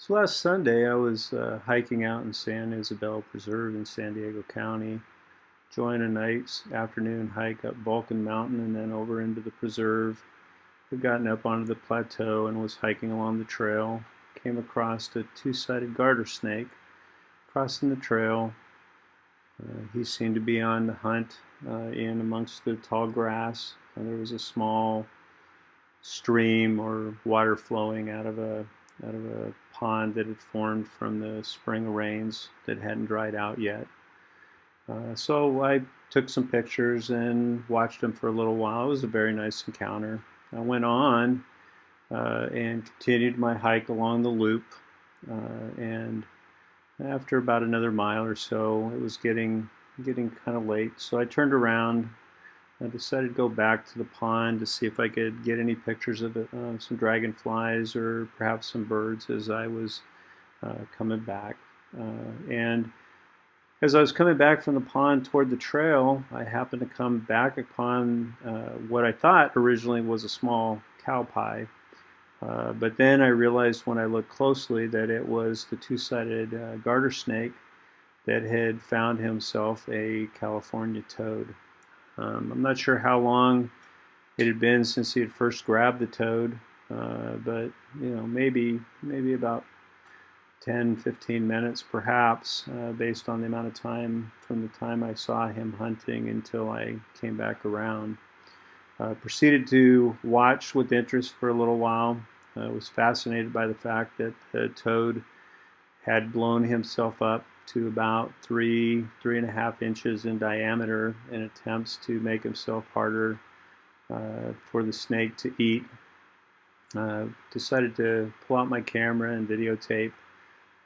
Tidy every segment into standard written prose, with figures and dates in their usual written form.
So last Sunday I was hiking out in San Isabel Preserve in San Diego County, joined a nice afternoon hike up Vulcan Mountain and then over into the preserve. I'd gotten up onto the plateau and was hiking along the trail. Came across a two-sided garter snake crossing the trail. He seemed to be on the hunt in amongst the tall grass. And there was a small stream or water flowing out of a pond that had formed from the spring rains that hadn't dried out yet. So I took some pictures and watched him for a little while. It was a very nice encounter. I went on and continued my hike along the loop, and after about another mile or so, it was getting kind of late. So I turned around. I decided to go back to the pond to see if I could get any pictures of some dragonflies or perhaps some birds as I was coming back. And as I was coming back from the pond toward the trail, I happened to come back upon what I thought originally was a small cow pie. But then I realized when I looked closely that it was the two-sided garter snake that had found himself a California toad. I'm not sure how long it had been since he had first grabbed the toad, but maybe about 10-15 minutes perhaps, based on the amount of time from the time I saw him hunting until I came back around. Proceeded to watch with interest for a little while. Was fascinated by the fact that the toad had blown himself up to about 3.5 inches in diameter in attempts to make himself harder for the snake to eat. Decided to pull out my camera and videotape.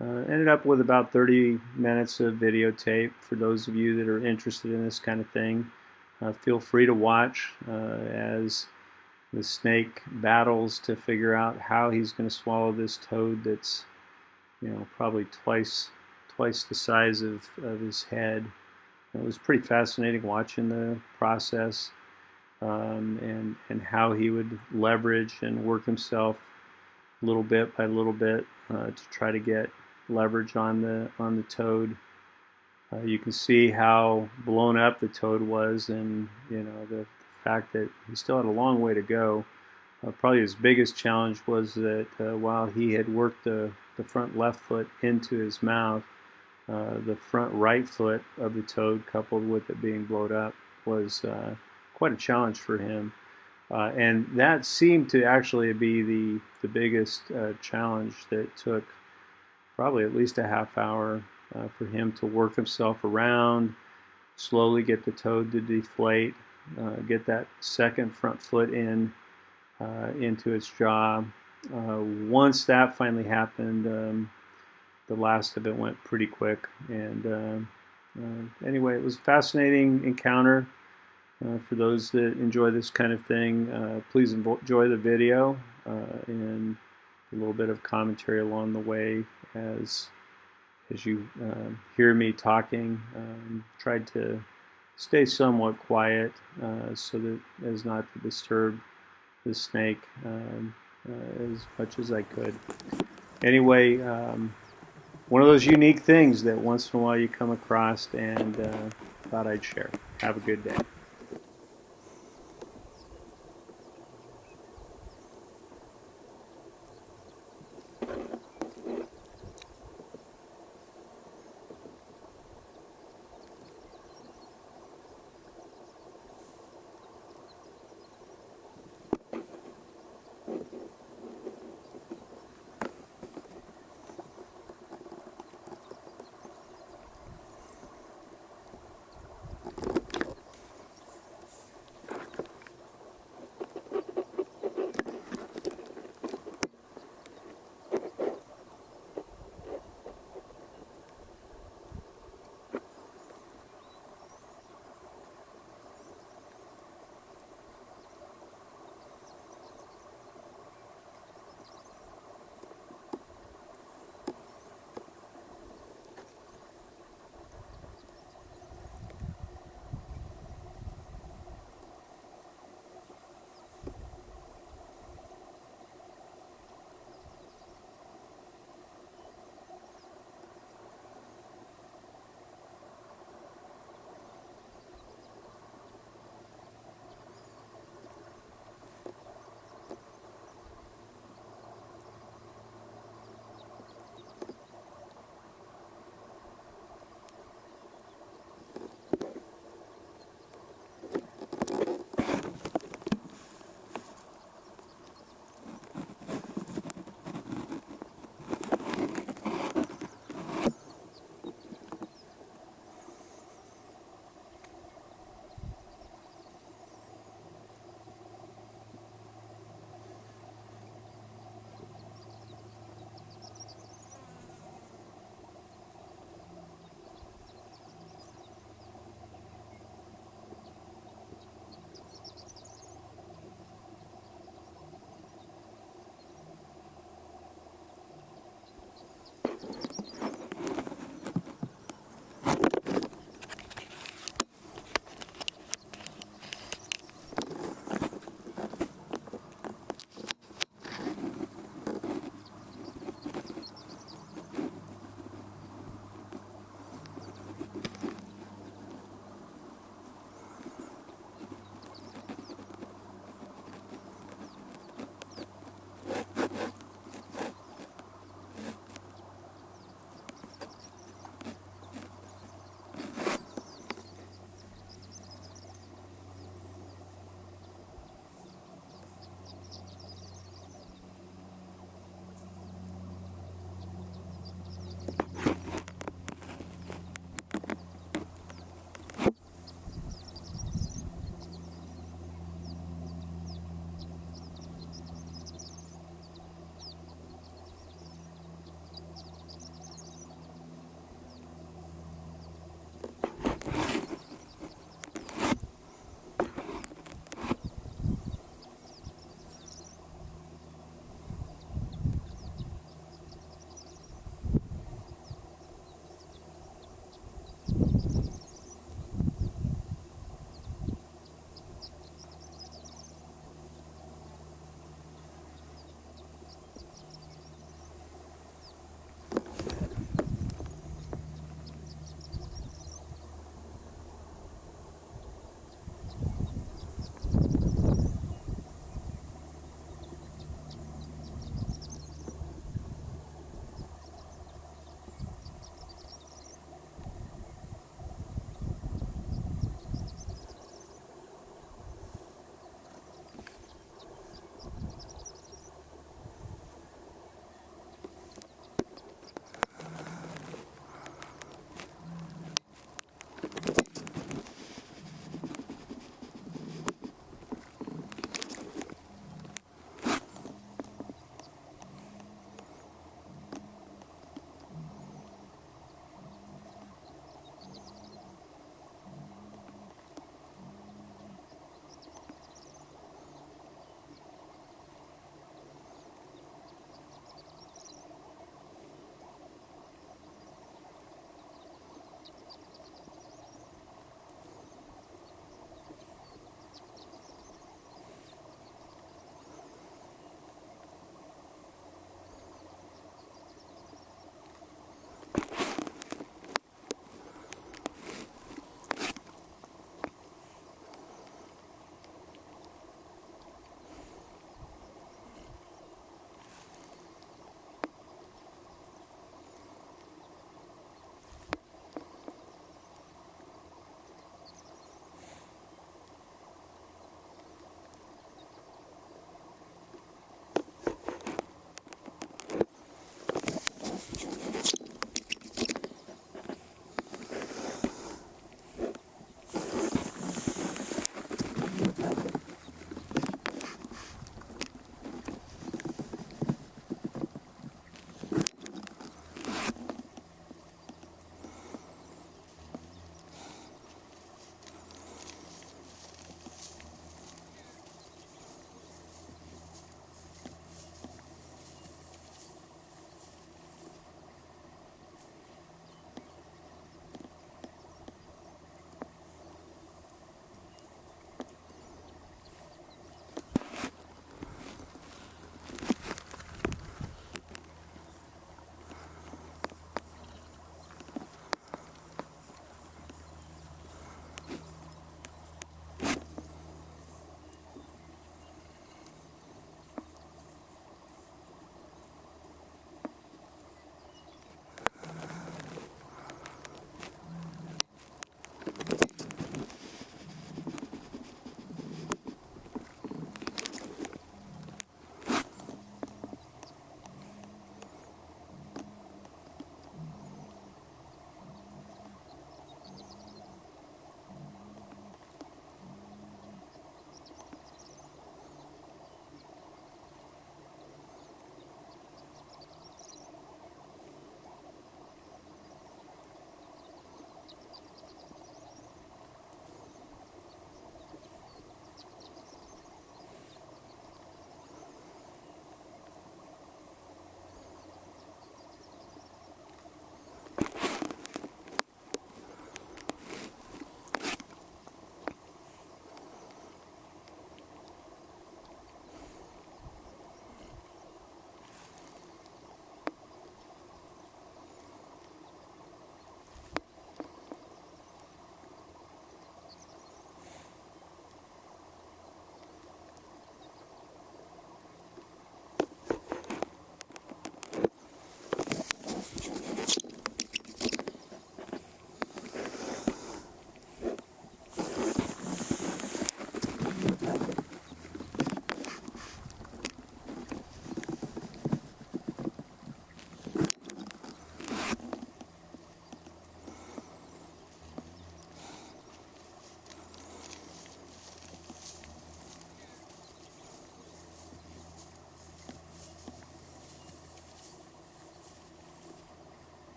Ended up with about 30 minutes of videotape. For those of you that are interested in this kind of thing, feel free to watch as the snake battles to figure out how he's going to swallow this toad that's probably twice the size of his head. It was pretty fascinating watching the process, and how he would leverage and work himself little bit by little bit to try to get leverage on the toad. You can see how blown up the toad was, and the fact that he still had a long way to go. Probably his biggest challenge was that while he had worked the front left foot into his mouth, the front right foot of the toad, coupled with it being blown up, was quite a challenge for him. And that seemed to actually be the biggest challenge that took probably at least a half hour for him to work himself around, slowly get the toad to deflate, get that second front foot into its jaw. Once that finally happened, the last of it went pretty quick. And anyway, it was a fascinating encounter. For those that enjoy this kind of thing, please enjoy the video and a little bit of commentary along the way as you hear me talking. Tried to stay somewhat quiet so that as not to disturb the snake as much as I could. Anyway, one of those unique things that once in a while you come across, and thought I'd share. Have a good day.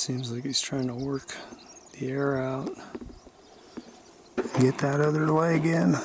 Seems like he's trying to work the air out. Get that other leg in.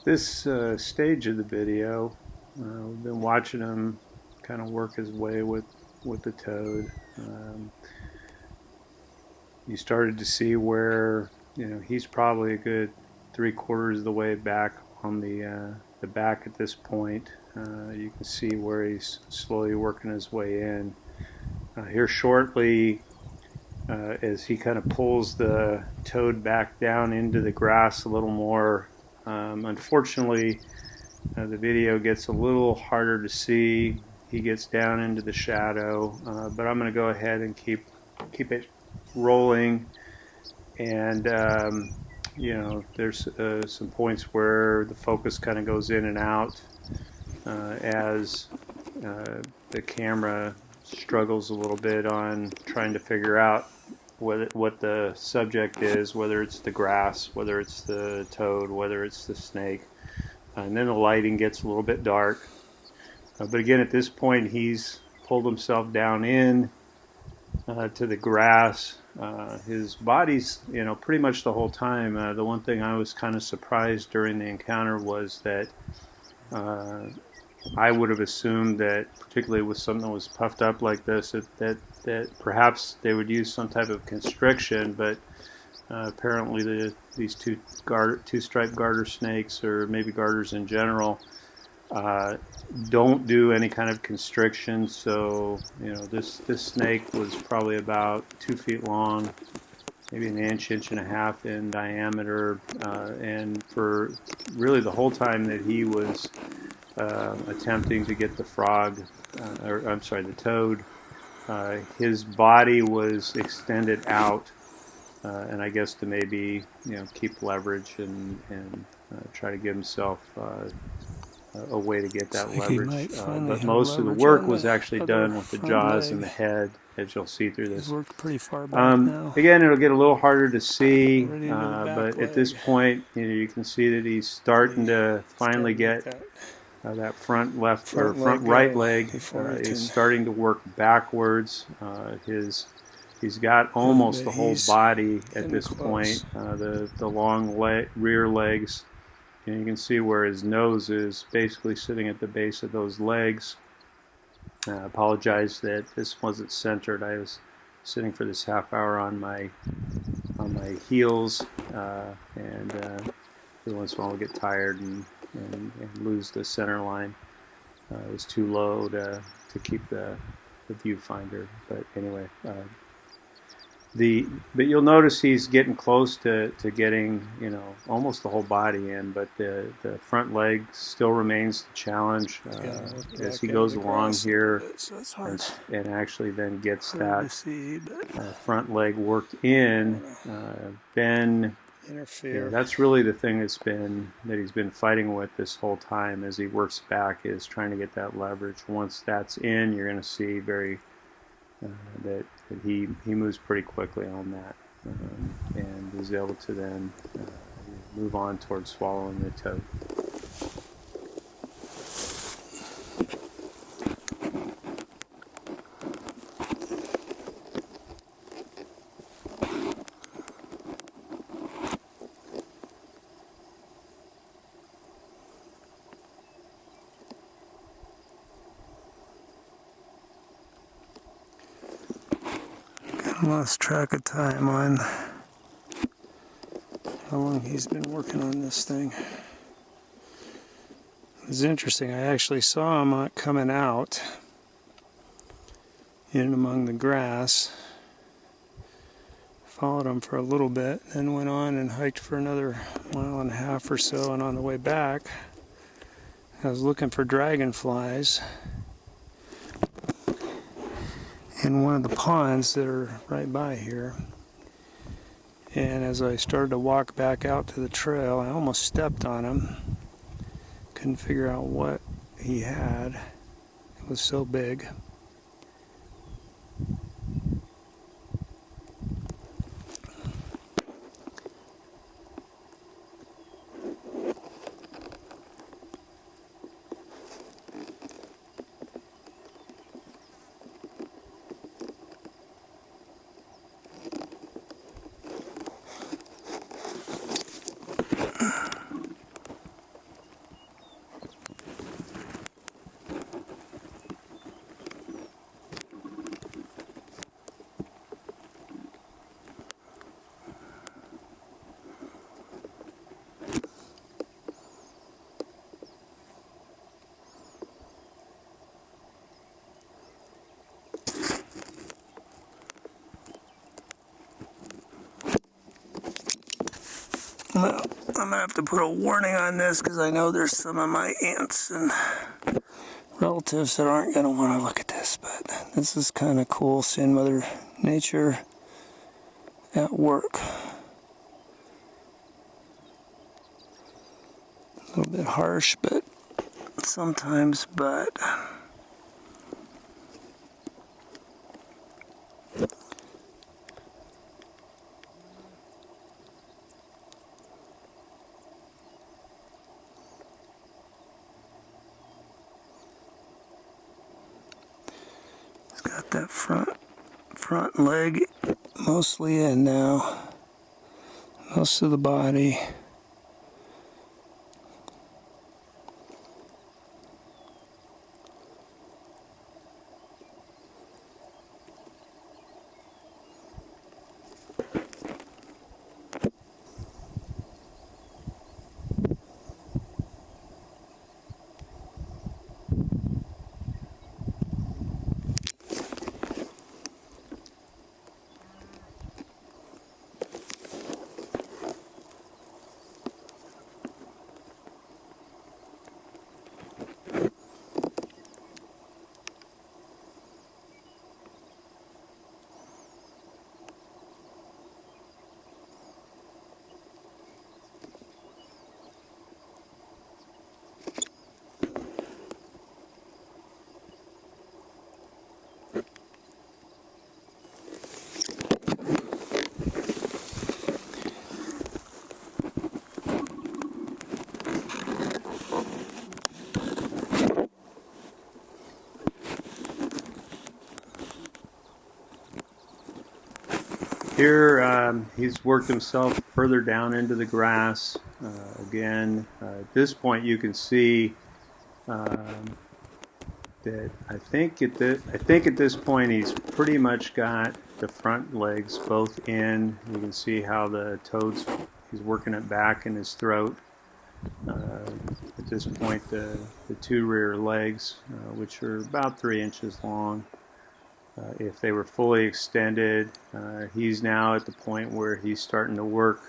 this stage of the video, we've been watching him kind of work his way with the toad. You started to see where, you know, he's probably a good 3/4 of the way back on the back at this point. You can see where he's slowly working his way in. Here shortly, as he kind of pulls the toad back down into the grass a little more. Unfortunately, the video gets a little harder to see. He gets down into the shadow, but I'm going to go ahead and keep it rolling. And you know, there's some points where the focus kind of goes in and out as the camera struggles a little bit on trying to figure out what the subject is, whether it's the grass, whether it's the toad, whether it's the snake. And then the lighting gets a little bit dark. But again, at this point, he's pulled himself down in to the grass. His body's, you know, pretty much the whole time. The one thing I was kind of surprised during the encounter was that I would have assumed that, particularly with something that was puffed up like this, that perhaps they would use some type of constriction, but apparently these two-striped garter snakes, or maybe garters in general, don't do any kind of constriction. So, you know, this snake was probably about 2 feet long, maybe an inch and a half in diameter, and for really the whole time that he was attempting to get the the toad, his body was extended out, and I guess to maybe, you know, keep leverage and try to give himself a way to get that leverage. But most of the work was actually done with the jaws and the head, as you'll see through this. Worked pretty far back now. Again, it'll get a little harder to see, but at this point, you know, you can see that he's starting to finally get that front right leg is starting to work backwards. He's got almost the whole body at this point. The long rear legs, and you can see where his nose is basically sitting at the base of those legs. I apologize that this wasn't centered. I was sitting for this half hour on my heels, and every once in a while I'll get tired and lose the center line. It was too low to keep the viewfinder. But anyway, but you'll notice he's getting close to getting, you know, almost the whole body in, but the front leg still remains the challenge as he goes along here, and actually then gets that front leg worked in. Then that's really the thing that he's been fighting with this whole time as he works back, is trying to get that leverage. Once that's in, you're going to see that he moves pretty quickly on that, and is able to then move on towards swallowing the toad. I lost track of time on how long he's been working on this thing. It was interesting. I actually saw him coming out in among the grass. Followed him for a little bit, then went on and hiked for another 1.5 miles or so, and on the way back I was looking for dragonflies in one of the ponds that are right by here. And as I started to walk back out to the trail, I almost stepped on him. Couldn't figure out what he had. It was so big. Well, I'm gonna have to put a warning on this because I know there's some of my aunts and relatives that aren't gonna want to look at this, but this is kind of cool seeing Mother Nature at work. A little bit harsh, but sometimes, but it's got that front leg mostly in now. Most of the body. Here, he's worked himself further down into the grass. Again, at this point, you can see that I think at this point he's pretty much got the front legs both in. You can see how the toad's he's working it back in his throat. At this point, the two rear legs, which are about 3 inches long. If they were fully extended, he's now at the point where he's starting to work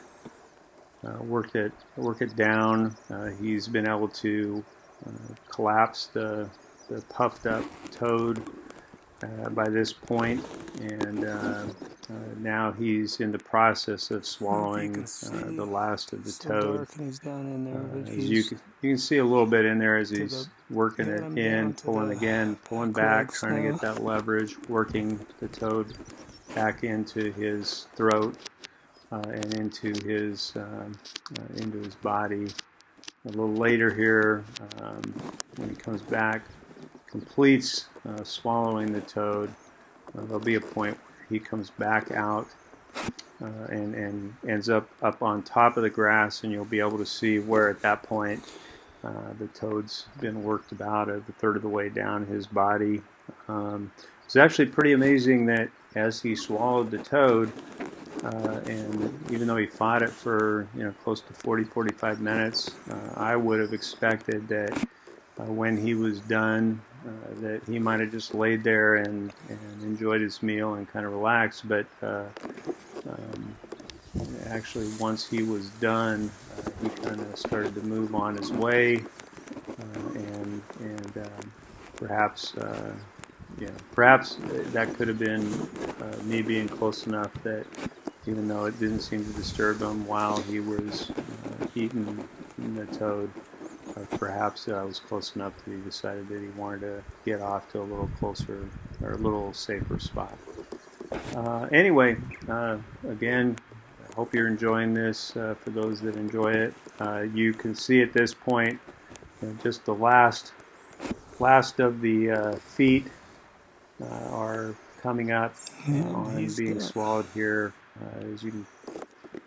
it down. He's been able to collapse the puffed up toad by this point, and now he's in the process of swallowing the last of the toad. As you can see a little bit in there as he's working it in, pulling back, trying to get that leverage, working the toad back into his throat and into his body. A little later here, when he comes back, completes swallowing the toad, there'll be a point where he comes back out and ends up on top of the grass, and you'll be able to see where at that point the toad's been worked about a third of the way down his body. It's actually pretty amazing that as he swallowed the toad, and even though he fought it for close to 40-45 minutes, I would have expected that when he was done, that he might have just laid there and enjoyed his meal and kind of relaxed. But actually, once he was done, he kind of started to move on his way, and perhaps that could have been me being close enough that even though it didn't seem to disturb him while he was eating the toad, perhaps I was close enough that he decided that he wanted to get off to a little closer or a little safer spot. Anyway, again, I hope you're enjoying this. For those that enjoy it, you can see at this point just the last of the feet are coming up on being swallowed here, as you can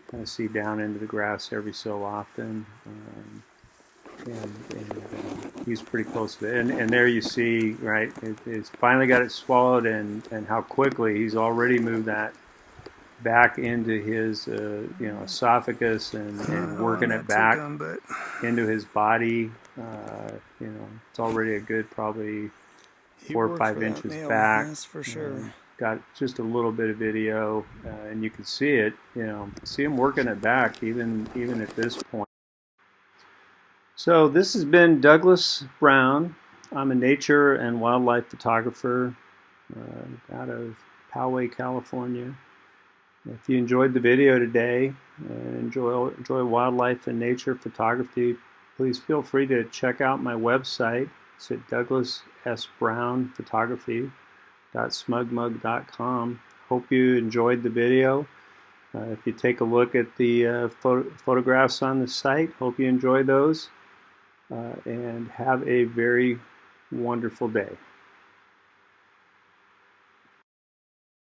kind of see down into the grass every so often. And he's pretty close to it. And there you see, right, it's finally got it swallowed, and how quickly he's already moved that back into his esophagus and working it back into his body. It's already a good probably 4 or 5 inches back. That's for sure. got just a little bit of video, and you can see it. See him working it back even at this point. So this has been Douglas Brown. I'm a nature and wildlife photographer out of Poway, California. If you enjoyed the video today and enjoy wildlife and nature photography, please feel free to check out my website. It's at douglassbrownphotography.smugmug.com. Hope you enjoyed the video. If you take a look at the photographs on the site, hope you enjoy those, and have a very wonderful day.